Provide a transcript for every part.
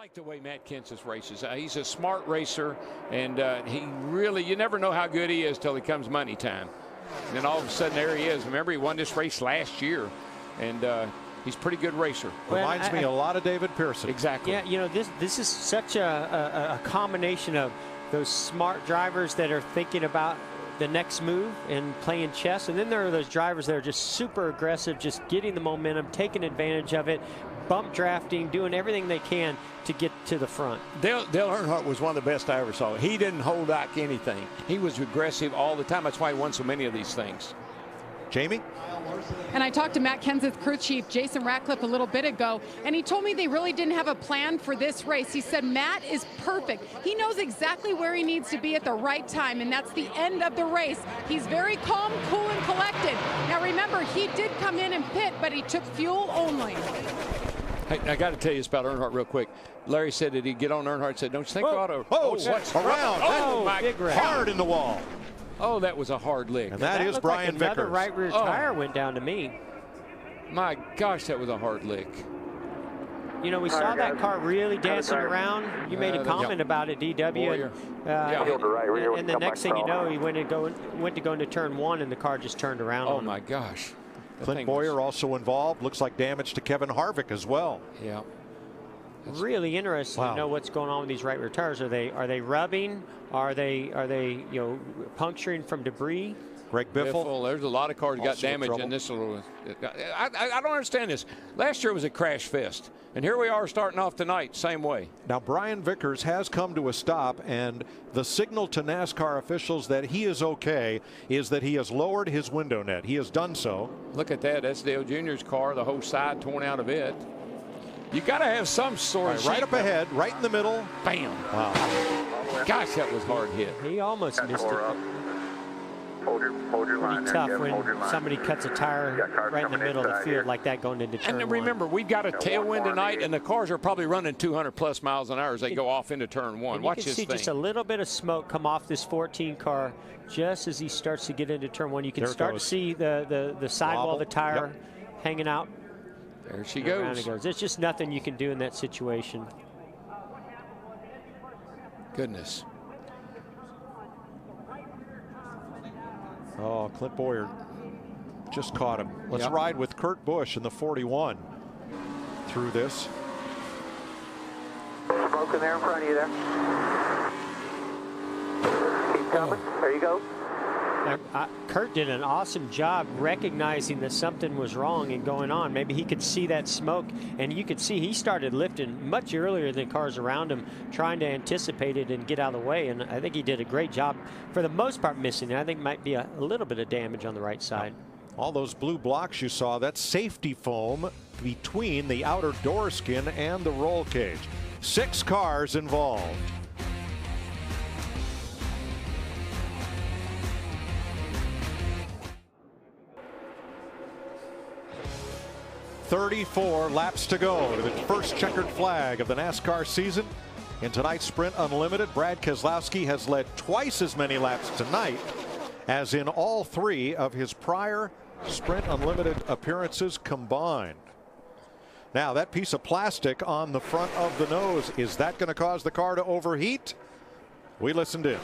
like the way Matt Kenseth races. He's a smart racer, and he really, you never know how good he is till it comes money time. And then all of a sudden, there he is. Remember, he won this race last year, and he's a pretty good racer. Reminds me a lot of David Pearson. Exactly. Yeah, you know, this is such a combination of those smart drivers that are thinking about the next move and playing chess, and then there are those drivers that are just super aggressive, just getting the momentum, taking advantage of it, bump drafting, doing everything they can to get to the front. Dale Earnhardt was one of the best I ever saw. He didn't hold back anything. He was aggressive all the time. That's why he won so many of these things. Jamie? And I talked to Matt Kenseth crew chief Jason Ratcliffe a little bit ago, and he told me they really didn't have a plan for this race. He said Matt is perfect. He knows exactly where he needs to be at the right time, and that's the end of the race. He's very calm, cool, and collected. Now remember, he did come in and pit, but he took fuel only. Hey, I got to tell you this about Earnhardt real quick. Larry said that he'd get on Earnhardt and said, don't you think about it? What's around? Oh, my God. Hard in the wall. Oh, that was a hard lick. And that is Brian Vickers. Another right rear tire went down to me. My gosh, that was a hard lick. You know, we saw that car really dancing around. You made a comment about it, DW. And the next thing you know, he went to go into turn one, and the car just turned around. Oh, my gosh. Clint Boyer also involved. Looks like damage to Kevin Harvick as well. Yeah. Really interesting to know what's going on with these right rear tires. Are they rubbing? Are they puncturing from debris? Greg Biffle. There's a lot of cars got damaged in this little. I don't understand this. Last year was a crash fest, and here we are starting off tonight same way. Now Brian Vickers has come to a stop, and the signal to NASCAR officials that he is okay is that he has lowered his window net. He has done so. Look at that. That's Dale Jr.'s car. The whole side torn out of it. You got to have some sort of right up ahead, right in the middle. Bam. Wow. Gosh, that was hard hit. He almost missed it. Hold your line. Pretty tough when somebody cuts a tire right in the middle of the field like that going into turn one. And remember, we've got a tailwind tonight, and the cars are probably running 200+ miles an hour as they go off into turn one. Watch this thing. You can see just a little bit of smoke come off this 14 car just as he starts to get into turn one. You can start to see the sidewall of the tire hanging out. There she goes. There's just nothing you can do in that situation. Goodness. Oh, Clint Boyer just caught him. Let's ride with Kurt Busch in the 41 through this. Smoke in there in front of you there. Keep coming. There you go. Kurt did an awesome job recognizing that something was wrong and going on. Maybe he could see that smoke, and you could see he started lifting much earlier than cars around him, trying to anticipate it and get out of the way. And I think he did a great job, for the most part, missing it. I think might be a little bit of damage on the right side. All those blue blocks you saw, that's safety foam between the outer door skin and the roll cage. 6 cars involved. .34 laps to go to the first checkered flag of the NASCAR season. In tonight's Sprint Unlimited, Brad Keselowski has led twice as many laps tonight as in all 3 of his prior Sprint Unlimited appearances combined. Now that piece of plastic on the front of the nose, is that going to cause the car to overheat? We listened in.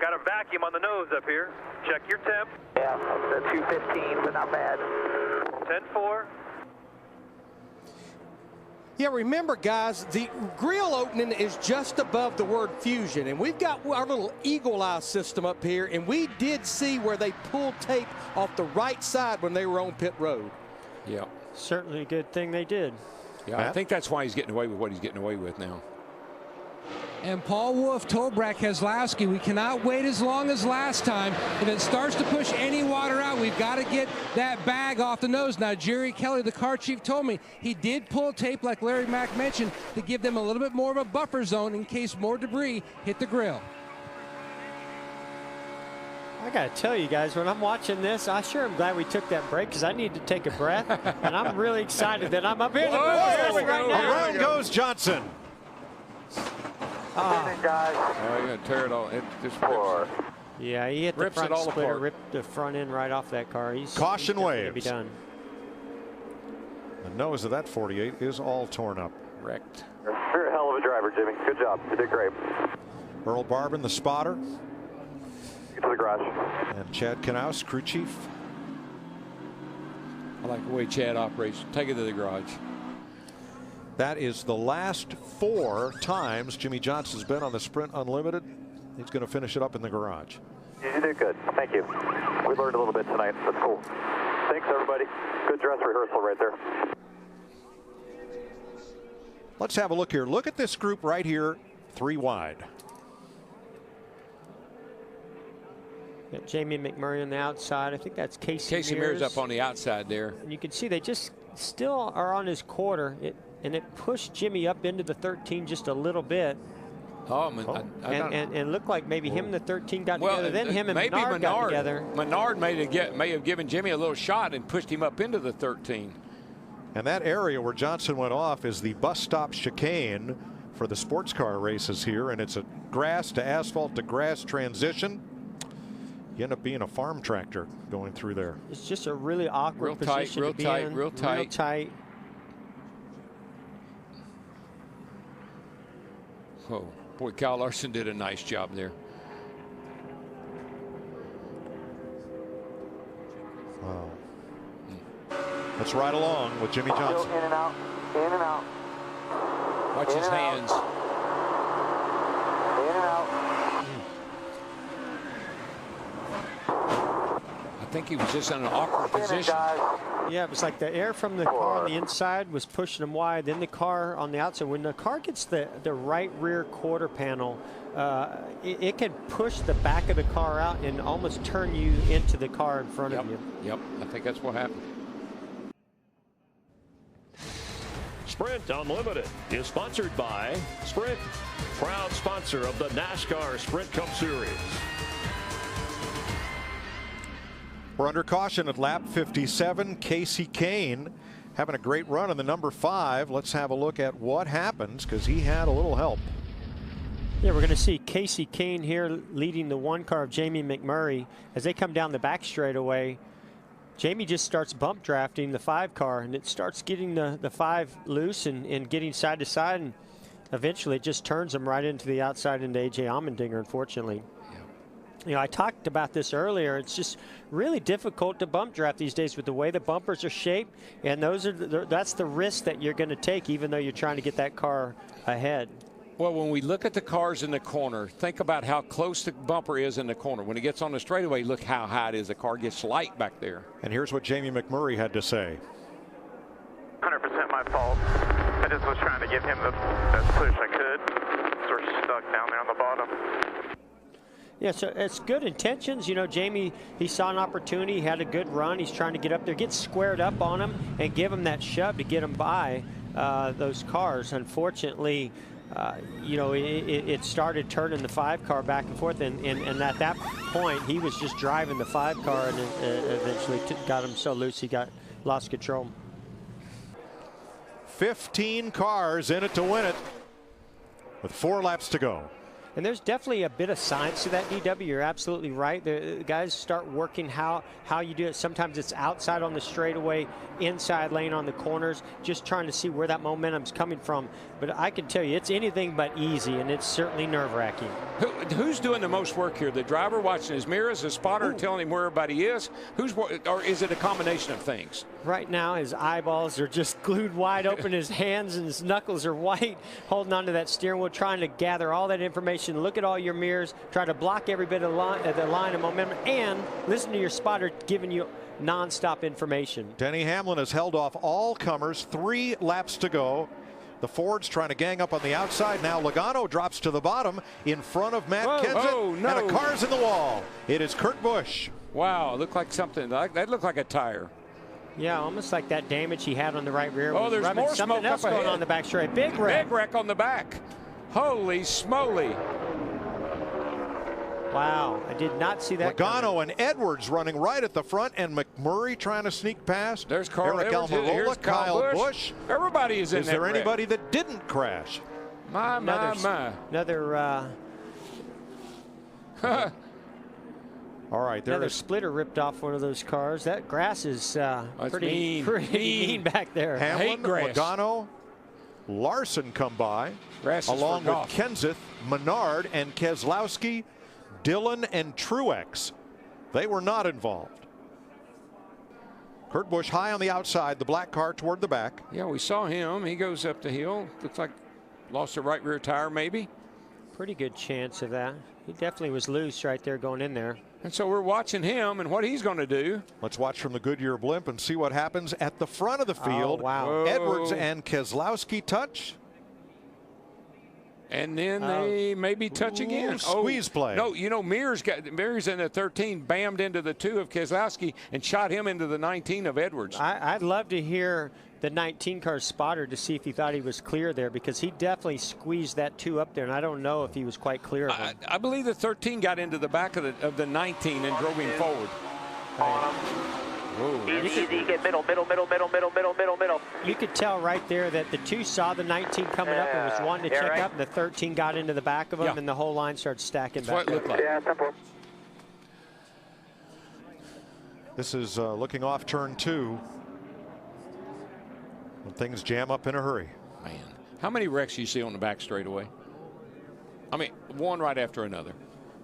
Got a vacuum on the nose up here. Check your temp. Yeah, that's 215, but not bad. 10-4. Yeah, remember, guys, the grill opening is just above the word fusion, and we've got our little eagle eye system up here, and we did see where they pulled tape off the right side when they were on pit road. Yeah. Certainly a good thing they did. Yeah, I think that's why he's getting away with what he's getting away with now. And Paul Wolfe told Brad Keselowski, we cannot wait as long as last time. If it starts to push any water out, we've got to get that bag off the nose. Now, Jerry Kelly, the car chief, told me he did pull tape, like Larry Mack mentioned, to give them a little bit more of a buffer zone in case more debris hit the grill. I got to tell you guys, when I'm watching this, I sure am glad we took that break, because I need to take a breath, and I'm really excited that I'm up here. Right now. Around goes Johnson. Guys. Oh, you're going to tear it all. It just rips. Yeah, he hit the Rips it front all splitter, apart. ripped the front end right off that car. Caution he's waves. be done. The nose of that 48 is all torn up. wrecked. You're a hell of a driver, Jimmy. Good job. You did great. Earl Barbin, the spotter. Get to the garage. And Chad Knaus, crew chief. I like the way Chad operates. Take it to the garage. That is the last 4 times Jimmy Johnson's been on the Sprint Unlimited. He's going to finish it up in the garage. You did good. Thank you. We learned a little bit tonight. That's cool. Thanks, everybody. Good dress rehearsal right there. Let's have a look here. Look at this group right here, 3 wide. Got Jamie McMurray on the outside. I think that's Casey Mears up on the outside there. And you can see they just still are on his quarter. And it pushed Jimmy up into the 13 just a little bit. Oh, and looked like maybe him and the 13 got together. Then him and Menard got together. Menard may have given Jimmy a little shot and pushed him up into the 13. And that area where Johnson went off is the bus stop chicane for the sports car races here. And it's a grass to asphalt to grass transition. You end up being a farm tractor going through there. It's just a really awkward position to be in. Real tight. Oh, boy, Kyle Larson did a nice job there. Wow. Let's ride along with Jimmy Johnson. In and out. In and out. Watch his hands. In and out. I think he was just in an awkward position. Yeah, it was like the air from the car on the inside was pushing him wide. Then the car on the outside. When the car gets the right rear quarter panel, it can push the back of the car out and almost turn you into the car in front of you. Yep, I think that's what happened. Sprint Unlimited is sponsored by Sprint, proud sponsor of the NASCAR Sprint Cup Series. We're under caution at lap 57. Casey Kane having a great run in the number 5. Let's have a look at what happens because he had a little help. Yeah, we're going to see Casey Kane here leading the 1 car of Jamie McMurray. As they come down the back straightaway, Jamie just starts bump drafting the 5 car, and it starts getting the 5 loose and getting side to side, and eventually it just turns him right into the outside into A.J. Allmendinger, unfortunately. You know, I talked about this earlier. It's just really difficult to bump draft these days with the way the bumpers are shaped, and that's the risk that you're going to take, even though you're trying to get that car ahead. Well, when we look at the cars in the corner, think about how close the bumper is in the corner. When it gets on the straightaway, look how high it is. The car gets light back there. And here's what Jamie McMurray had to say. 100% my fault. I just was trying to give him the best push I could. Sort of stuck down there on the bottom. Yeah, so it's good intentions. You know, Jamie, he saw an opportunity, he had a good run. He's trying to get up there, get squared up on him, and give him that shove to get him by those cars. Unfortunately, you know, it started turning the 5 car back and forth, and at that point, he was just driving the 5 car, and eventually got him so loose he lost control. 15 cars in it to win it with 4 laps to go. And there's definitely a bit of science to that, DW. You're absolutely right. The guys start working how you do it. Sometimes it's outside on the straightaway, inside lane on the corners, just trying to see where that momentum's coming from. But I can tell you, it's anything but easy, and it's certainly nerve-wracking. Who's doing the most work here? The driver watching his mirrors, the spotter telling him where everybody is? Or is it a combination of things? Right now, his eyeballs are just glued wide open. His hands and his knuckles are white, holding onto that steering wheel, trying to gather all that information. Look at all your mirrors, try to block every bit of the line of momentum, and listen to your spotter giving you non-stop information. Denny Hamlin has held off all comers. 3 laps to go. The Ford's trying to gang up on the outside. Now Logano drops to the bottom in front of Matt Kenseth. Oh, no. And a car's in the wall. It is Kurt Busch. Wow, looked like something. That looked like a tire. Yeah, almost like that damage he had on the right rear. Oh, there's more something smoke else up going ahead. on the back straight. Big wreck. Big wreck on the back. Holy smoly. Wow, I did not see that. Logano and Edwards running right at the front, and McMurray trying to sneak past. There's Carl Eric Edwards. Almirola, Here's Kyle Busch. Everybody is in Is that there wreck. anybody that didn't crash? My. Another All right, there another is splitter ripped off one of those cars. That grass is pretty mean. mean back there. Hamlin, grass. Logano, Larson come by, Grass is along for with golf. Kenseth, Menard, and Keselowski, Dillon, and Truex. They were not involved. Kurt Busch high on the outside, the black car toward the back. Yeah, we saw him. He goes up the hill. Looks like lost the right rear tire, maybe. Pretty good chance of that. He definitely was loose right there going in there. And so we're watching him and what he's going to do. Let's watch from the Goodyear blimp and see what happens at the front of the field. Oh, wow. Whoa. Edwards and Keselowski touch. And then they maybe touch again. Squeeze play. No, you know, Mears in the 13 bammed into the 2 of Keselowski and shot him into the 19 of Edwards. I'd love to hear the 19 car spotter to see if he thought he was clear there, because he definitely squeezed that 2 up there, and I don't know if he was quite clear of him. I believe the 13 got into the back of the 19 and drove him forward. Easy, get middle. You could tell right there that the 2 saw the 19 coming up and was wanting to check up, and the 13 got into the back of him, and the whole line started stacking back. That's what it looked like. Yeah, simple. This is looking off turn 2. When things jam up in a hurry. Man, how many wrecks you see on the back straightaway? I mean, one right after another.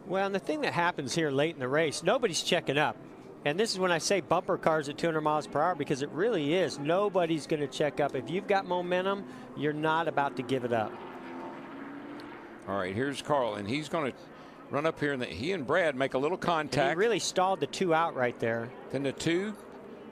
Well, and the thing that happens here late in the race, nobody's checking up. And this is when I say bumper cars at 200 miles per hour, because it really is. Nobody's going to check up. If you've got momentum, you're not about to give it up. All right, here's Carl, and he's going to run up here, and he and Brad make a little contact. And he really stalled the 2 out right there. Then the 2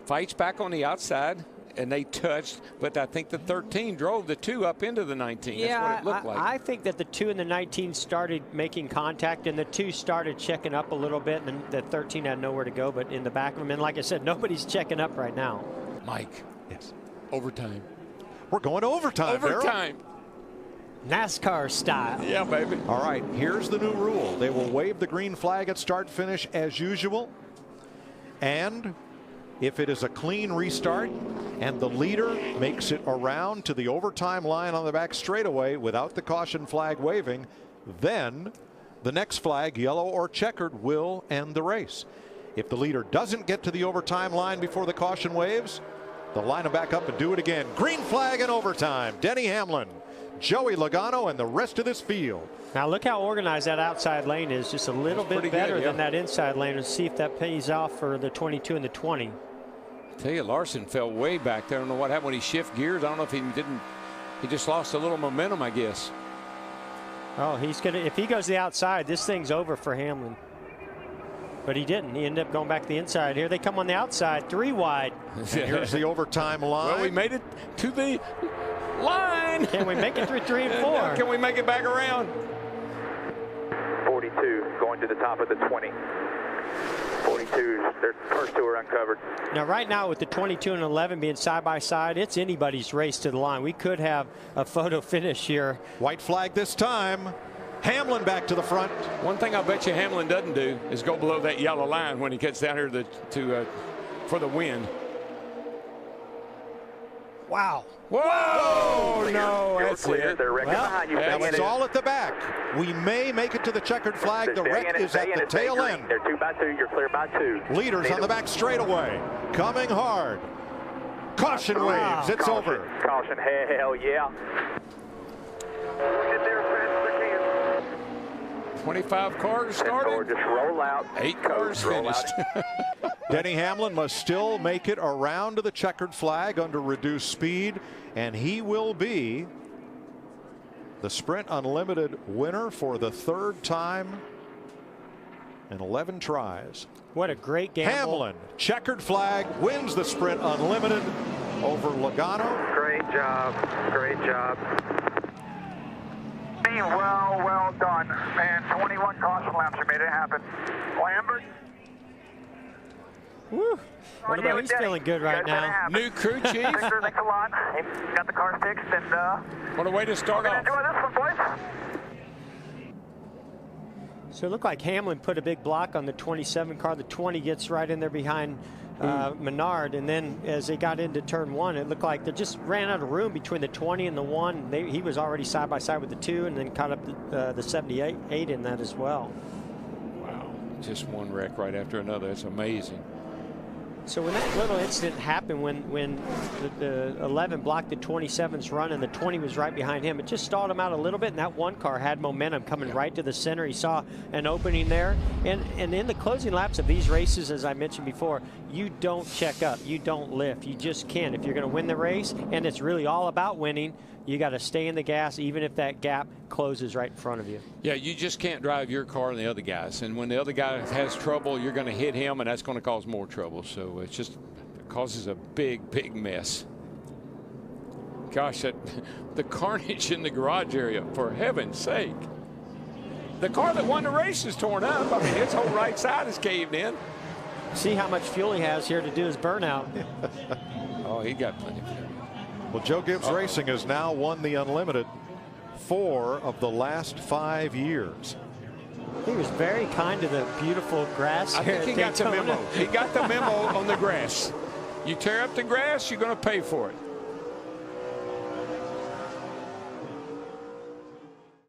fights back on the outside, and they touched, but I think the 13 drove the 2 up into the 19. Yeah, that's what it looked like. I think that the 2 and the 19 started making contact, and the 2 started checking up a little bit, and the 13 had nowhere to go but in the back of him. And like I said, nobody's checking up right now. Mike. Yes. Overtime. We're going to overtime. Overtime. NASCAR style. Yeah, baby. All right, here's the new rule. They will wave the green flag at start finish as usual. And if it is a clean restart and the leader makes it around to the overtime line on the back straightaway without the caution flag waving, then the next flag, yellow or checkered, will end the race. If the leader doesn't get to the overtime line before the caution waves, they'll line them back up and do it again. Green flag in overtime. Denny Hamlin, Joey Logano, and the rest of this field. Now look how organized that outside lane is. Just a little bit better than that inside lane. And see if that pays off for the 22 and the 20. Tell you, Larson fell way back there. I don't know what happened when he shifted gears. I don't know if he just lost a little momentum, I guess. Oh, he's gonna, if he goes to the outside, this thing's over for Hamlin. But he didn't. He ended up going back to the inside. Here they come on the outside, 3 wide. And here's the overtime line. Well, we made it to the line. Can we make it through 3 and 4? Can we make it back around? 42 going to the top of the 20. 42, their first 2 are uncovered. Now, right now, with the 22 and 11 being side by side, it's anybody's race to the line. We could have a photo finish here. White flag this time. Hamlin back to the front. One thing I bet you Hamlin doesn't do is go below that yellow line when he gets down here for the win. Wow. Whoa! No, that's clear. it. They're wrecking behind you. That was all at the back. We may make it to the checkered flag. The wreck is at the tail end. They're 2 by 2. You're clear by 2. Leaders on the back straightaway. Coming hard. Caution waves. It's over. Caution. Hell yeah. 25 cars started. Just roll out. 8 cars finished. Denny Hamlin must still make it around to the checkered flag under reduced speed, and he will be the Sprint Unlimited winner for the 3rd time in 11 tries. What a great gamble. Hamlin, checkered flag, wins the Sprint Unlimited over Logano. Great job. Great job. Well done. And 21 caution laps. You made it happen. Lambert. Woo. What about he's feeling good right now. New crew chief. Victor, thanks a lot. Got the car fixed, and what a way to start off. enjoy this one, boys. So it looked like Hamlin put a big block on the 27 car. The 20 gets right in there behind Menard, and then as they got into turn 1, it looked like they just ran out of room between the 20 and the 1. He was already side by side with the 2, and then caught up the 78 in that as well. Wow, just one wreck right after another. It's amazing. So when that little incident happened, when the 11 blocked the 27's run and the 20 was right behind him, it just stalled him out a little bit, and that one car had momentum coming right to the center. He saw an opening there. And in the closing laps of these races, as I mentioned before, you don't check up, you don't lift, you just can't. If you're going to win the race, and it's really all about winning, you got to stay in the gas even if that gap closes right in front of you. Yeah, you just can't drive your car and the other guys. And when the other guy has trouble, you're going to hit him, and that's going to cause more trouble. So it causes a big, big mess. Gosh, the carnage in the garage area, for heaven's sake. The car that won the race is torn up. I mean, its whole right side is caved in. See how much fuel he has here to do his burnout. Oh, he got plenty of fuel. Well, Joe Gibbs Racing has now won the Unlimited 4 of the last 5 years. He was very kind to the beautiful grass I here think he at got the Daytona. memo. He got the memo on the grass. You tear up the grass, you're going to pay for it.